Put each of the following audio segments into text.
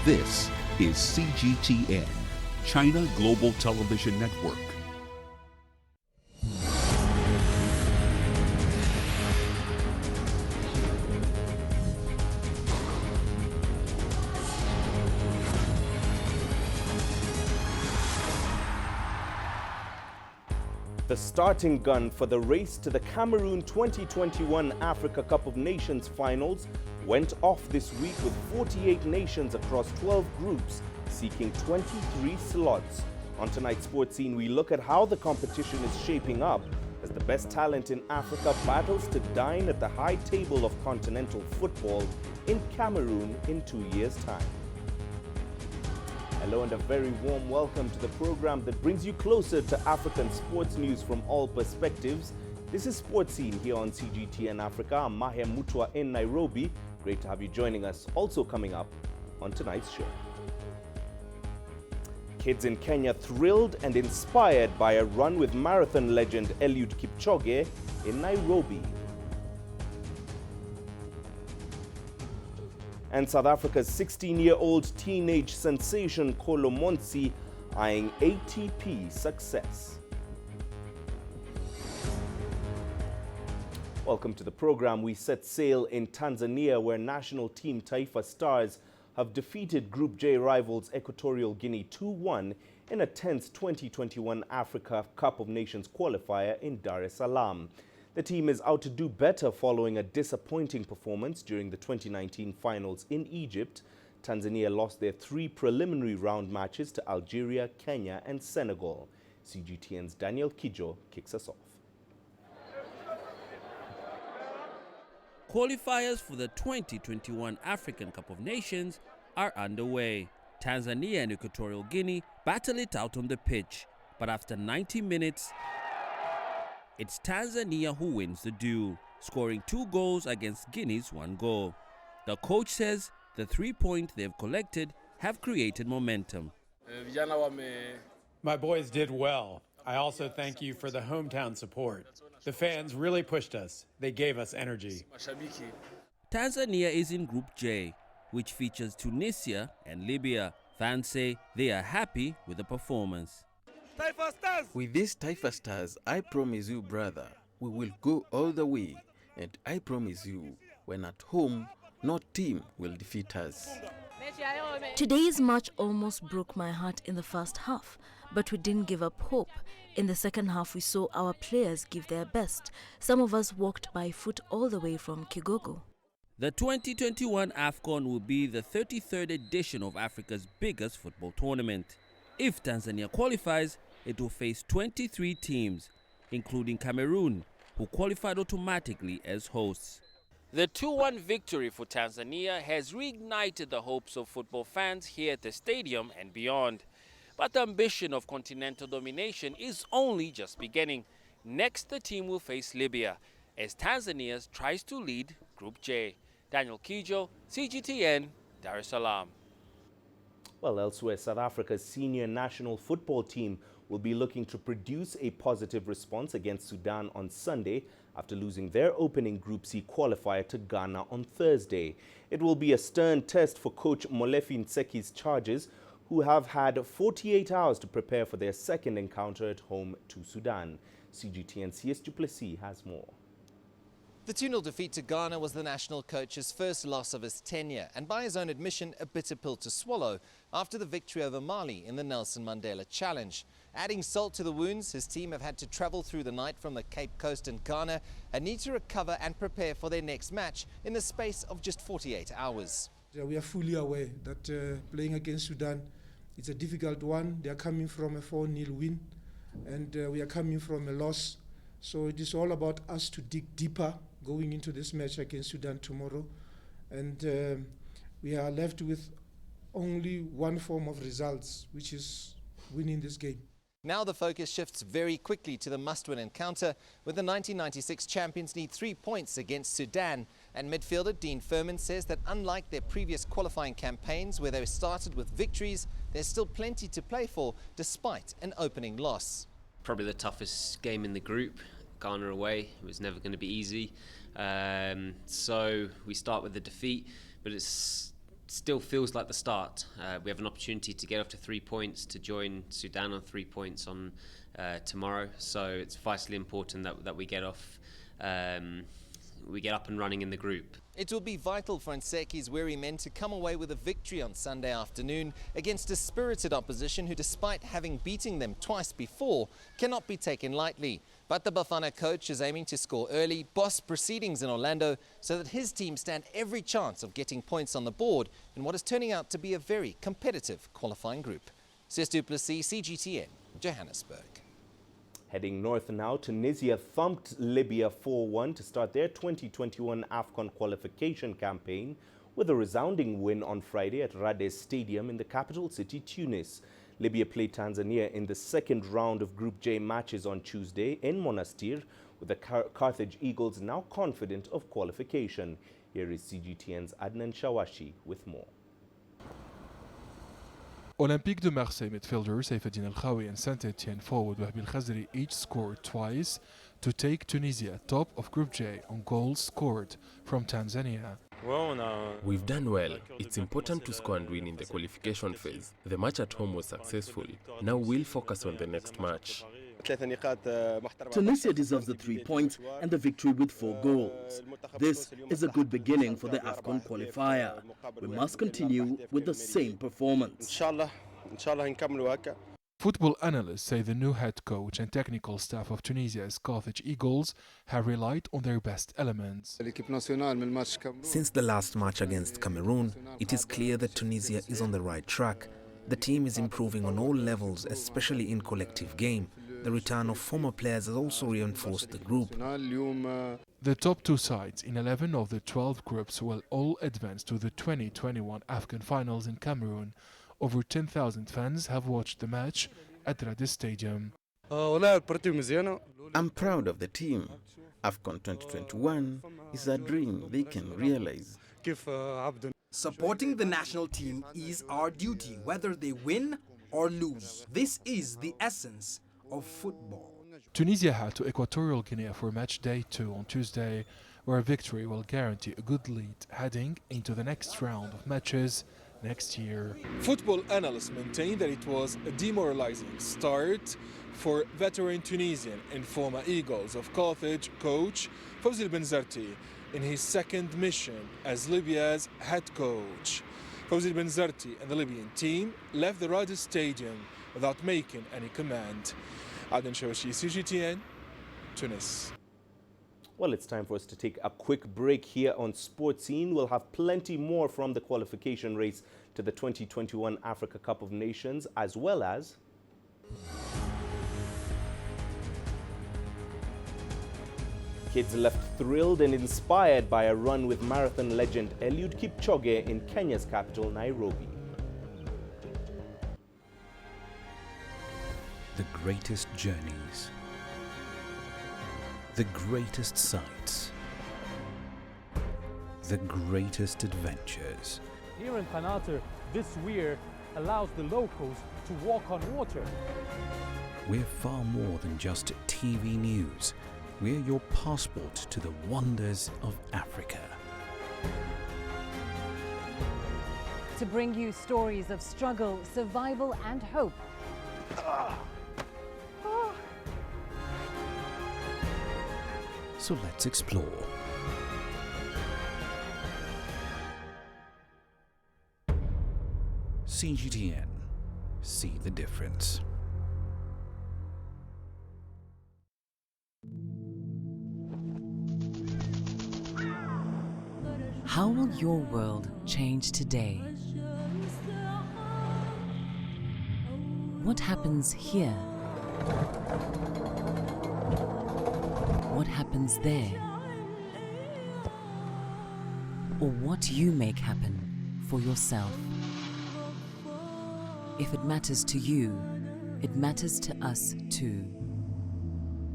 This is CGTN, China Global Television Network. The starting gun for the race to the Cameroon 2021 Africa Cup of Nations finals went off this week with 48 nations across 12 groups seeking 23 slots. On tonight's Sports Scene, we look at how the competition is shaping up as the best talent in Africa battles to dine at the high table of continental football in Cameroon in 2 years' time. Hello and a very warm welcome to the program that brings you closer to African sports news from all perspectives. This is Sports Scene here on CGTN Africa. I'm Mahia Mutua in Nairobi. Great to have you joining us. Also coming up on tonight's show. Kids in Kenya thrilled and inspired by a run with marathon legend Eliud Kipchoge in Nairobi. And South Africa's 16-year-old teenage sensation Kholo Montsi eyeing ATP success. Welcome to the program. We set sail in Tanzania, where national team Taifa Stars have defeated Group J rivals Equatorial Guinea 2-1 in a tense 2021 Africa Cup of Nations qualifier in Dar es Salaam. The team is out to do better following a disappointing performance during the 2019 finals in Egypt. Tanzania lost their 3 preliminary round matches to Algeria, Kenya and Senegal. CGTN's Daniel Kijo kicks us off. Qualifiers for the 2021 African Cup of Nations are underway. Tanzania and Equatorial Guinea battle it out on the pitch, but after 90 minutes, it's Tanzania who wins the duel, scoring 2 goals against Guinea's 1 goal. The coach says the 3 points they've collected have created momentum. My boys did well. I also thank you for the hometown support. The fans really pushed us. They gave us energy. Tanzania is in Group J, which features Tunisia and Libya. Fans say they are happy with the performance. With these Taifa Stars, I promise you, brother, we will go all the way. And I promise you, when at home, no team will defeat us. Today's match almost broke my heart in the first half, but we didn't give up hope. In the second half, we saw our players give their best. Some of us walked by foot all the way from Kigogo. The 2021 AFCON will be the 33rd edition of Africa's biggest football tournament. If Tanzania qualifies, it will face 23 teams, including Cameroon, who qualified automatically as hosts. The 2-1 victory for Tanzania has reignited the hopes of football fans here at the stadium and beyond. But the ambition of continental domination is only just beginning. Next, the team will face Libya, as Tanzania tries to lead Group J. Daniel Kijo, CGTN, Dar es Salaam. Well, elsewhere, South Africa's senior national football team will be looking to produce a positive response against Sudan on Sunday after losing their opening Group C qualifier to Ghana on Thursday. It will be a stern test for coach Molefi Ntseki's charges, who have had 48 hours to prepare for their second encounter at home to Sudan. CGTN's CS Duplessis has more. The 2-0 defeat to Ghana was the national coach's first loss of his tenure, and by his own admission, a bitter pill to swallow after the victory over Mali in the Nelson Mandela Challenge. Adding salt to the wounds, his team have had to travel through the night from the Cape Coast in Ghana and need to recover and prepare for their next match in the space of just 48 hours. We are fully aware that playing against Sudan is a difficult one. They are coming from a 4-0 win, and we are coming from a loss. So it is all about us to dig deeper going into this match against Sudan tomorrow. And we are left with only one form of results, which is winning this game. Now the focus shifts very quickly to the must-win encounter, with the 1996 champions need 3 points against Sudan. And midfielder Dean Furman says that unlike their previous qualifying campaigns where they started with victories, there's still plenty to play for despite an opening loss. Probably the toughest game in the group. Ghana away, it was never going to be easy. So we start with the defeat, but it's still feels like the start. We have an opportunity to get up to 3 points, to join Sudan on 3 points on tomorrow. So it's vitally important that we get off. We get up and running in the group. It will be vital for Nseki's weary men to come away with a victory on Sunday afternoon against a spirited opposition who, despite having beaten them twice before, cannot be taken lightly. But the Bafana coach is aiming to score early, boss proceedings in Orlando, so that his team stand every chance of getting points on the board in what is turning out to be a very competitive qualifying group. Sis du Plessis, CGTN, Johannesburg. Heading north now, Tunisia thumped Libya 4-1 to start their 2021 AFCON qualification campaign with a resounding win on Friday at Rades Stadium in the capital city, Tunis. Libya played Tanzania in the second round of Group J matches on Tuesday in Monastir, with the Carthage Eagles now confident of qualification. Here is CGTN's Adnan Shawashi with more. Olympique de Marseille midfielders Seyfeddin El Khawi and Saint-Etienne forward Wahbi El Khazri each scored twice to take Tunisia top of Group J on goals scored from Tanzania. We've done well. It's important to score and win in the qualification phase. The match at home was successful. Now we'll focus on the next match. Tunisia deserves the 3 points and the victory with 4 goals. This is a good beginning for the AFCON qualifier. We must continue with the same performance. Football analysts say the new head coach and technical staff of Tunisia's Carthage Eagles have relied on their best elements. Since the last match against Cameroon, it is clear that Tunisia is on the right track. The team is improving on all levels, especially in collective game. The return of former players has also reinforced the group. The top 2 sides in 11 of the 12 groups will all advance to the 2021 AFCON finals in Cameroon. Over 10,000 fans have watched the match at Rades Stadium. I'm proud of the team. AFCON 2021 is a dream they can realize. Supporting the national team is our duty, whether they win or lose. This is the essence of football. Tunisia had to Equatorial Guinea for match day 2 on Tuesday, where a victory will guarantee a good lead heading into the next round of matches next year. Football analysts maintain that it was a demoralizing start for veteran Tunisian and former Eagles of Carthage coach Fawzi Benzarti in his second mission as Libya's head coach. Fawzi Benzarti and the Libyan team left the Rades Stadium without making any command. Adnan Shawashi, CGTN, Tunis. Well, it's time for us to take a quick break here on Sports Scene. We'll have plenty more from the qualification race to the 2021 Africa Cup of Nations, as well as kids left thrilled and inspired by a run with marathon legend Eliud Kipchoge in Kenya's capital, Nairobi. The greatest journeys, the greatest sights, the greatest adventures. Here in Qanater, this weir allows the locals to walk on water. We're far more than just TV news. We're your passport to the wonders of Africa. To bring you stories of struggle, survival and hope. So let's explore. CGTN. See the difference. How will your world change today? What happens here? What happens there? Or what you make happen for yourself? If it matters to you, it matters to us too.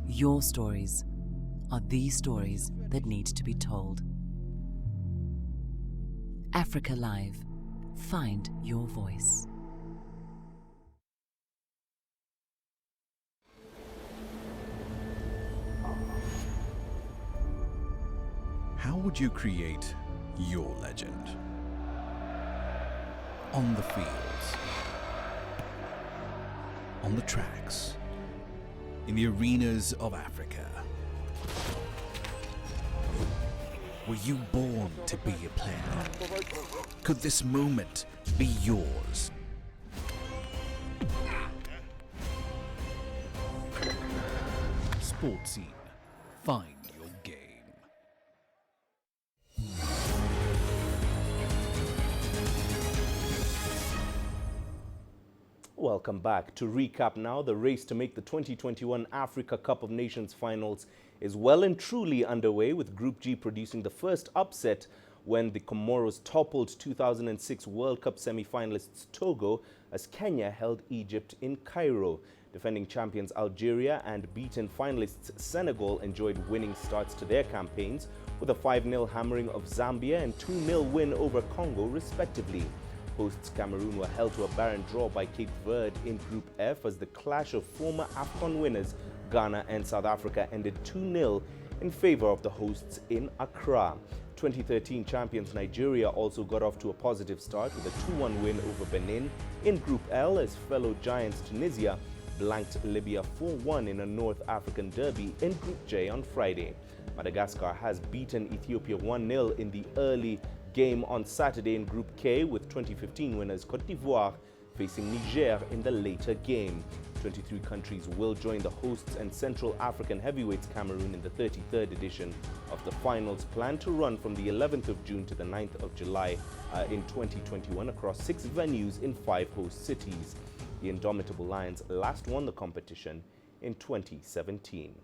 Your stories are the stories that need to be told. Africa Live. Find your voice. How would you create your legend? on the fields, on the tracks, in the arenas of Africa. Were you born to be a player? Could this moment be yours? Sports Scene. Find your game. Welcome back. To recap now, the race to make the 2021 Africa Cup of Nations finals is well and truly underway, with Group G producing the first upset when the Comoros toppled 2006 World Cup semi-finalists Togo as Kenya held Egypt in Cairo. Defending champions Algeria and beaten finalists Senegal enjoyed winning starts to their campaigns, with a 5-0 hammering of Zambia and 2-0 win over Congo respectively. Hosts Cameroon were held to a barren draw by Cape Verde in Group F as the clash of former AFCON winners Ghana and South Africa ended 2-0 in favor of the hosts in Accra. 2013 champions Nigeria also got off to a positive start with a 2-1 win over Benin in Group L as fellow giants Tunisia blanked Libya 4-1 in a North African derby in Group J on Friday. Madagascar has beaten Ethiopia 1-0 in the early game on Saturday in Group K, with 2015 winners Côte d'Ivoire facing Niger in the later game. 23 countries will join the hosts and Central African heavyweights Cameroon in the 33rd edition of the finals, planned to run from the 11th of June to the 9th of July in 2021 across 6 venues in 5 host cities. The Indomitable Lions last won the competition in 2017.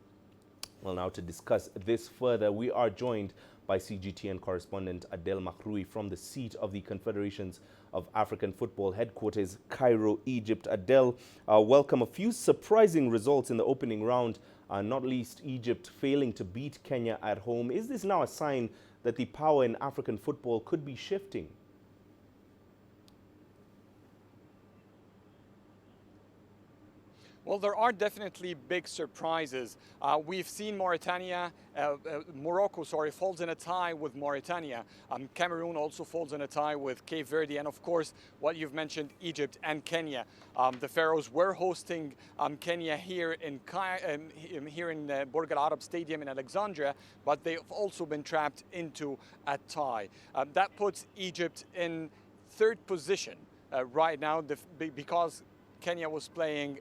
Well, now to discuss this further, we are joined by CGTN correspondent Adel Makhroui from the seat of the Confederations of African Football headquarters, Cairo, Egypt. Adel, welcome. A few surprising results in the opening round, not least Egypt failing to beat Kenya at home. Is this now a sign that the power in African football could be shifting? Well, there are definitely big surprises. We've seen Morocco falls in a tie with Mauritania. Cameroon also falls in a tie with Cape Verde, and of course, what you've mentioned, Egypt and Kenya. The Pharaohs were hosting Kenya here in Burj Al Arab Stadium in Alexandria, but they've also been trapped into a tie. That puts Egypt in 3rd position right now because Kenya was playing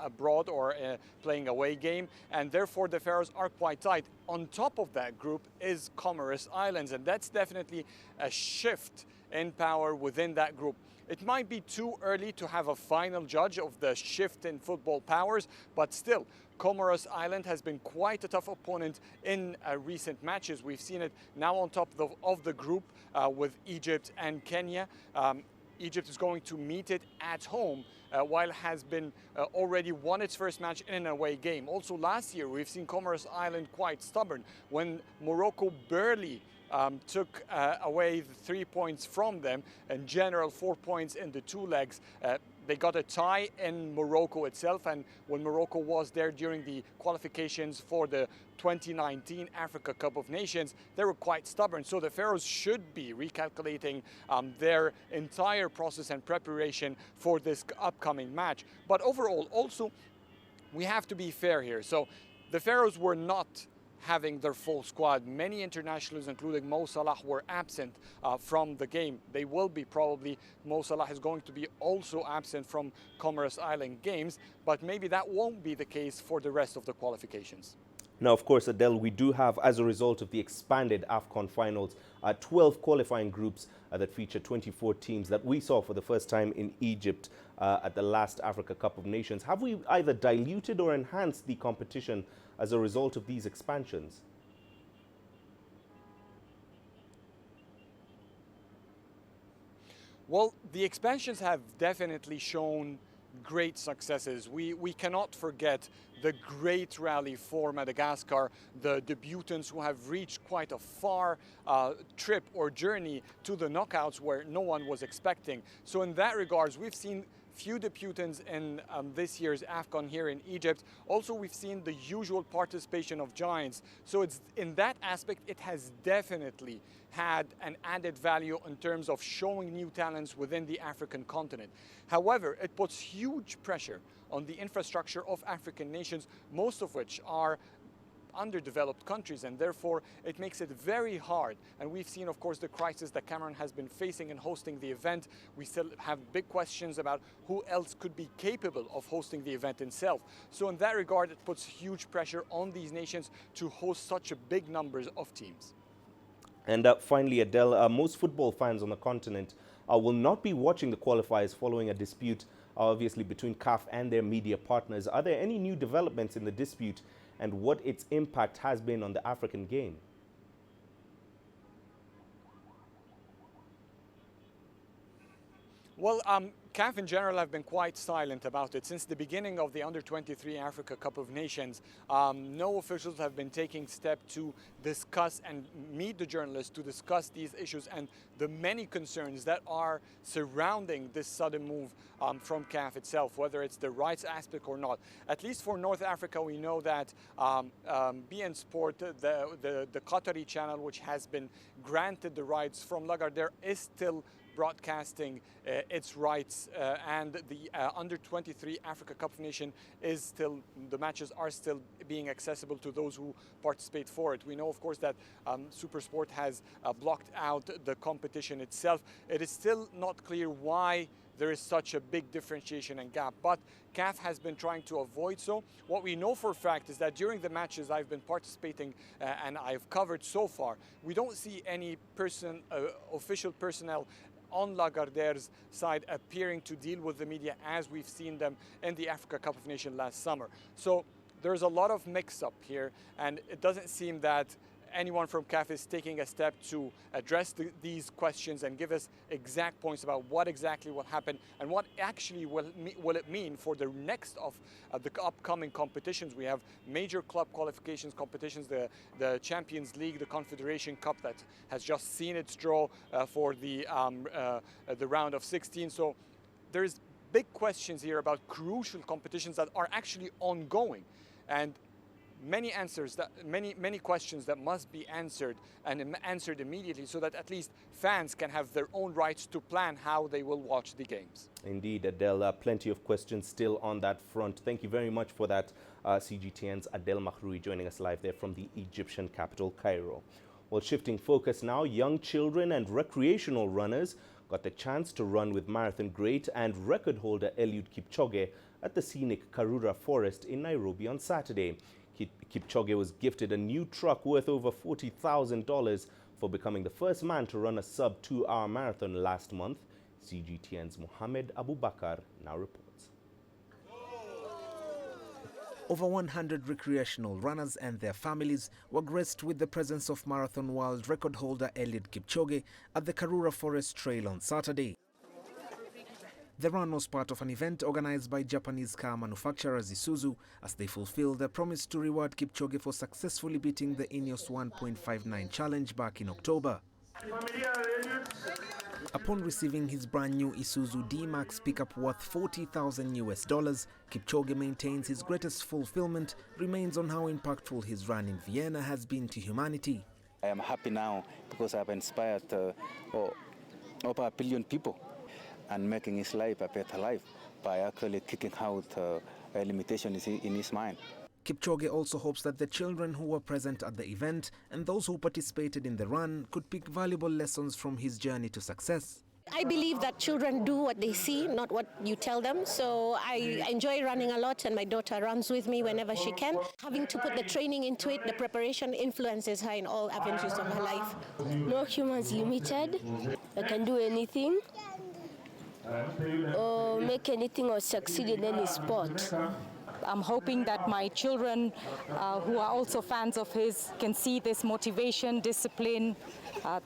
abroad or playing away game, and therefore the Pharaohs are quite tight. On top of that group is Comoros Islands, and that's definitely a shift in power within that group. It might be too early to have a final judge of the shift in football powers, but still, Comoros Island has been quite a tough opponent in recent matches. We've seen it now on top of the group with Egypt and Kenya. Egypt is going to meet it at home, while it has been already won its first match in an away game. Also last year, we've seen Comoros Island quite stubborn when Morocco barely took away the 3 points from them. In general, 4 points in the 2 legs. They got a tie in Morocco itself, and when Morocco was there during the qualifications for the 2019 Africa Cup of Nations, they were quite stubborn. So the Pharaohs should be recalculating their entire process and preparation for this upcoming match. But overall, also, we have to be fair here. So the Pharaohs were not having their full squad. Many internationals, including Mo Salah, were absent from the game. They will be probably. Mo Salah is going to be also absent from Comoros Island games, but maybe that won't be the case for the rest of the qualifications. Now, of course, Adel, we do have, as a result of the expanded AFCON finals, 12 qualifying groups that feature 24 teams that we saw for the first time in Egypt at the last Africa Cup of Nations. Have we either diluted or enhanced the competition as a result of these expansions? Well, the expansions have definitely shown great successes. We cannot forget the great rally for Madagascar, the debutants who have reached quite a far trip or journey to the knockouts where no one was expecting. So in that regards, we've seen few debutants in this year's AFCON here in Egypt. Also, we've seen the usual participation of giants. So it's in that aspect, it has definitely had an added value in terms of showing new talents within the African continent. However, it puts huge pressure on the infrastructure of African nations, most of which are underdeveloped countries, and therefore it makes it very hard. And we've seen, of course, the crisis that Cameroon has been facing in hosting the event. We still have big questions about who else could be capable of hosting the event itself. So in that regard, it puts huge pressure on these nations to host such a big numbers of teams. And finally, Adele, most football fans on the continent will not be watching the qualifiers following a dispute, obviously, between CAF and their media partners. Are there any new developments in the dispute and what its impact has been on the African game? Well, CAF in general have been quite silent about it. Since the beginning of the Under-23 Africa Cup of Nations, no officials have been taking steps to discuss and meet the journalists to discuss these issues and the many concerns that are surrounding this sudden move from CAF itself, whether it's the rights aspect or not. At least for North Africa, we know that BN Sport, the Qatari channel, which has been granted the rights from Lagardère, is still broadcasting its rights, and the Under-23 Africa Cup of Nations is still, the matches are still being accessible to those who participate for it. We know, of course, that SuperSport has blocked out the competition itself. It is still not clear why there is such a big differentiation and gap, but CAF has been trying to avoid so. What we know for a fact is that during the matches I've been participating and I've covered so far, we don't see any official personnel on Lagardère's side appearing to deal with the media as we've seen them in the Africa Cup of Nations last summer. So there's a lot of mix-up here, and it doesn't seem that anyone from CAF is taking a step to address these questions and give us exact points about what exactly will happen and what actually will it mean for the next of the upcoming competitions. We have major club qualifications competitions, the Champions League, the Confederation Cup that has just seen its draw for the round of 16. So there's big questions here about crucial competitions that are actually ongoing, and many questions that must be answered and answered immediately so that at least fans can have their own rights to plan how they will watch the games. Indeed, Adele, plenty of questions still on that front. Thank you very much for that, CGTN's Adele Mahroui joining us live there from the Egyptian capital, Cairo. Well, shifting focus now, young children and recreational runners got the chance to run with marathon great and record holder Eliud Kipchoge at the scenic Karura Forest in Nairobi on Saturday. Kipchoge was gifted a new truck worth over $40,000 for becoming the first man to run a sub-2-hour marathon last month. CGTN's Mohammed Abubakar now reports. Over 100 recreational runners and their families were graced with the presence of marathon world record holder Eliud Kipchoge at the Karura Forest Trail on Saturday. The run was part of an event organized by Japanese car manufacturer Isuzu as they fulfilled their promise to reward Kipchoge for successfully beating the Ineos 1.59 challenge back in October. Upon receiving his brand new Isuzu D-Max pickup worth $40,000, Kipchoge maintains his greatest fulfillment remains on how impactful his run in Vienna has been to humanity. I am happy now because I have inspired over 1 billion people and making his life a better life by actually kicking out a limitation in his mind. Kipchoge also hopes that the children who were present at the event and those who participated in the run could pick valuable lessons from his journey to success. I believe that children do what they see, not what you tell them. So I enjoy running a lot, and my daughter runs with me whenever she can. Having to put the training into it, the preparation influences her in all avenues of her life. No human is limited. I can do anything, or make anything or succeed in any sport. I'm hoping that my children, who are also fans of his, can see this motivation, discipline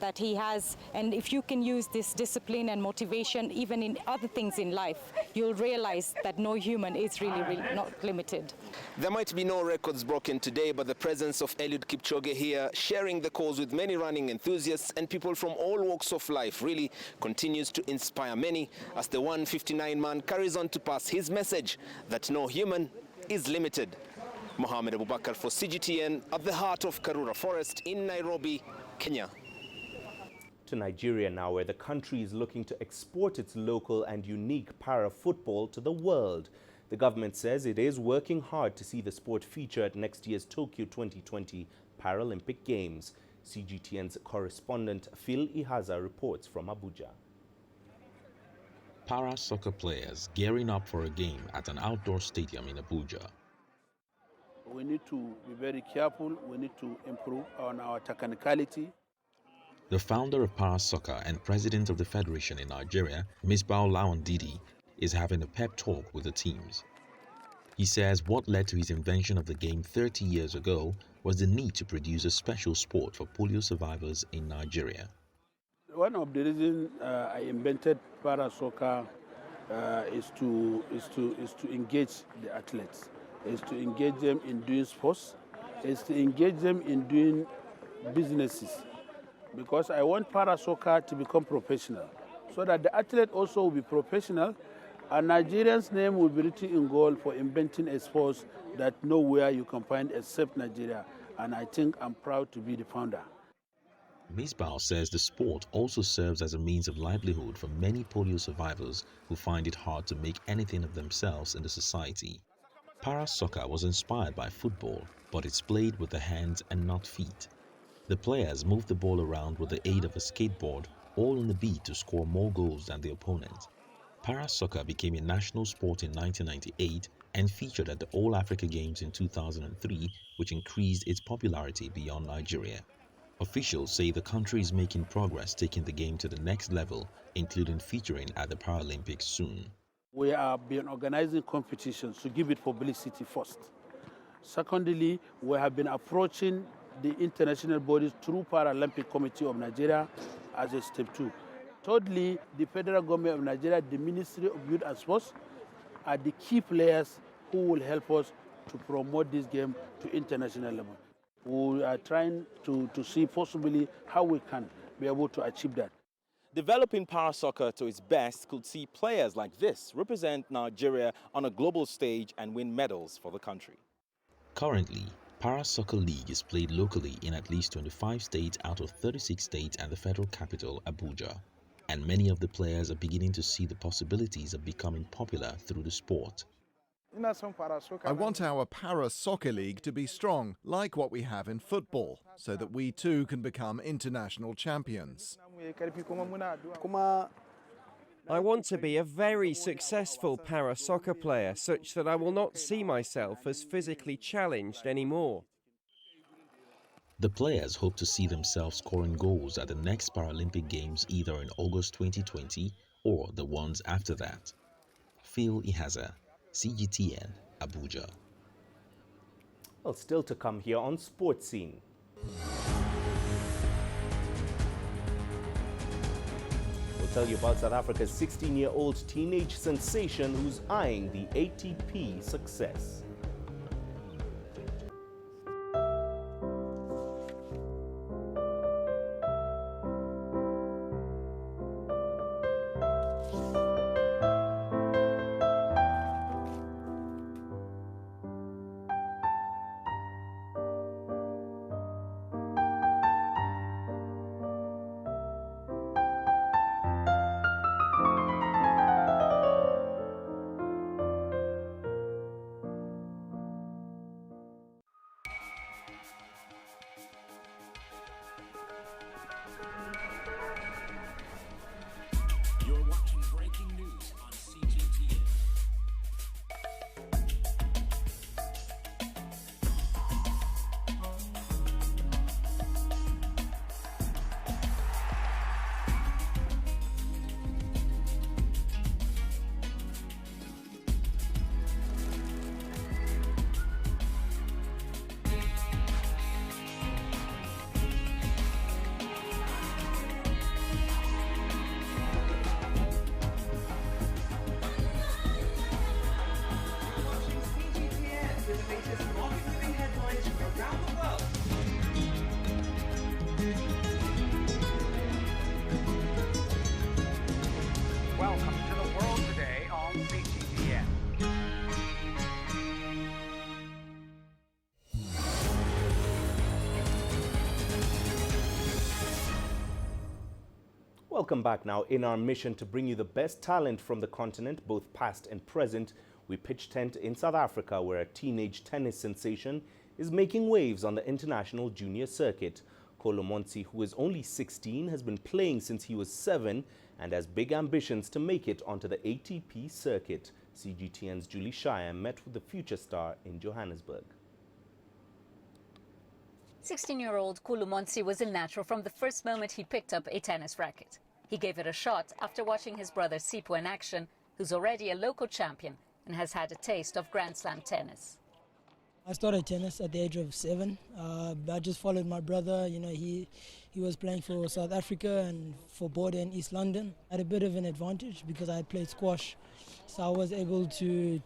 that he has. And if you can use this discipline and motivation even in other things in life, you'll realize that no human is really not limited. There might be no records broken today, but the presence of Eliud Kipchoge here, sharing the cause with many running enthusiasts and people from all walks of life, really continues to inspire many as the 159 man carries on to pass his message that no human is limited. Mohamed Abubakar for CGTN at the heart of Karura Forest in Nairobi, Kenya. To Nigeria now, where the country is looking to export its local and unique para-football to the world. The government says it is working hard to see the sport feature at next year's Tokyo 2020 Paralympic Games. CGTN's correspondent Phil Ihaza reports from Abuja. Para-soccer players gearing up for a game at an outdoor stadium in Abuja. We need to be very careful. We need to improve on our technicality. The founder of Para-soccer and president of the federation in Nigeria, Misbah Lawan Didi, is having a pep talk with the teams. He says what led to his invention of the game 30 years ago was the need to produce a special sport for polio survivors in Nigeria. One of the reasons I invented para-soccer is to engage the athletes, is to engage them in doing sports, is to engage them in doing businesses. Because I want para-soccer to become professional, so that the athlete also will be professional, and Nigerians' name will be written in gold for inventing a sport that nowhere you can find except Nigeria. And I think I'm proud to be the founder. Misbah says the sport also serves as a means of livelihood for many polio survivors who find it hard to make anything of themselves in the society. Para-soccer was inspired by football, but it's played with the hands and not feet. The players move the ball around with the aid of a skateboard, all in the bid to score more goals than the opponent. Para-soccer became a national sport in 1998 and featured at the All-Africa Games in 2003, which increased its popularity beyond Nigeria. Officials say the country is making progress taking the game to the next level, including featuring at the Paralympics soon. We have been organizing competitions to give it publicity first. Secondly, we have been approaching the international bodies through Paralympic Committee of Nigeria as a step 2. Thirdly, the federal government of Nigeria, the Ministry of Youth and Sports, are the key players who will help us to promote this game to international level. We are trying to see possibly how we can be able to achieve that. Developing para-soccer to its best could see players like this represent Nigeria on a global stage and win medals for the country. Currently, Para-Soccer League is played locally in at least 25 states out of 36 states and the federal capital, Abuja. And many of the players are beginning to see the possibilities of becoming popular through the sport. I want our Para-Soccer League to be strong, like what we have in football, so that we too can become international champions. I want to be a very successful para-soccer player, such that I will not see myself as physically challenged anymore. The players hope to see themselves scoring goals at the next Paralympic Games either in August 2020 or the ones after that. Phil Ihaza, CGTN, Abuja. Well, still to come here on Sports Scene. We'll tell you about South Africa's 16-year-old teenage sensation who's eyeing the ATP success. Welcome back now. In our mission to bring you the best talent from the continent, both past and present, we pitch tent in South Africa, where a teenage tennis sensation is making waves on the international junior circuit. Kholo Montsi, who is only 16, has been playing since he was 7 and has big ambitions to make it onto the ATP circuit. CGTN's Julie Shire met with the future star in Johannesburg. 16-year-old Kholo Montsi was a natural from the first moment he picked up a tennis racket. He gave it a shot after watching his brother Sipho in action, who's already a local champion and has had a taste of Grand Slam tennis. I started tennis at the age of 7. I just followed my brother. You know, he was playing for South Africa and for Border in East London. I had a bit of an advantage because I had played squash, so I was able to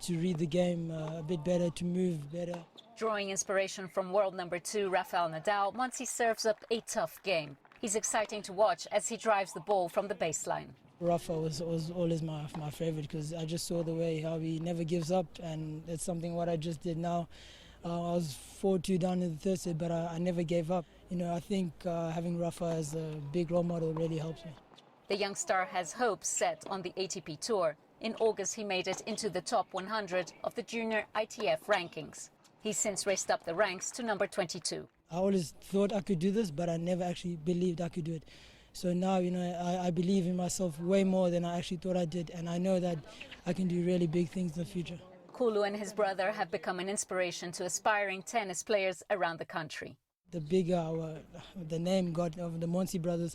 read the game a bit better, to move better. Drawing inspiration from world number 2 Rafael Nadal, Montsi serves up a tough game. He's exciting to watch as he drives the ball from the baseline. Rafa was always my favorite because I just saw the way how he never gives up, and it's something what I just did now. I was 4-2 down in the third set, but I never gave up. You know, I think having Rafa as a big role model really helps me. The young star has hopes set on the ATP Tour. In August, he made it into the top 100 of the junior ITF rankings. He's since raced up the ranks to number 22. I always thought I could do this, but I never actually believed I could do it. So now, you know, I believe in myself way more than I actually thought I did, and I know that I can do really big things in the future. Kholo and his brother have become an inspiration to aspiring tennis players around the country. The bigger the name got of the Montsi brothers,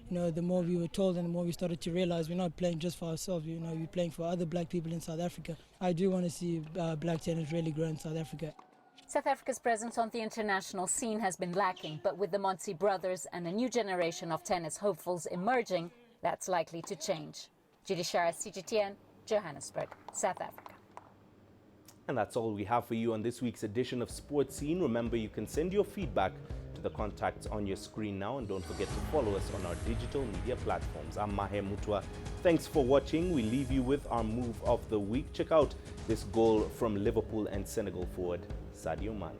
you know, the more we were told and the more we started to realize we're not playing just for ourselves, you know, we're playing for other black people in South Africa. I do want to see black tennis really grow in South Africa. South Africa's presence on the international scene has been lacking, but with the Montsi brothers and a new generation of tennis hopefuls emerging, that's likely to change. Julie Shara, CGTN, Johannesburg, South Africa. And that's all we have for you on this week's edition of Sports Scene. Remember, you can send your feedback to the contacts on your screen now, and don't forget to follow us on our digital media platforms. I'm Mahia Mutua. Thanks for watching. We leave you with our move of the week. Check out this goal from Liverpool and Senegal forward Sadio Mane.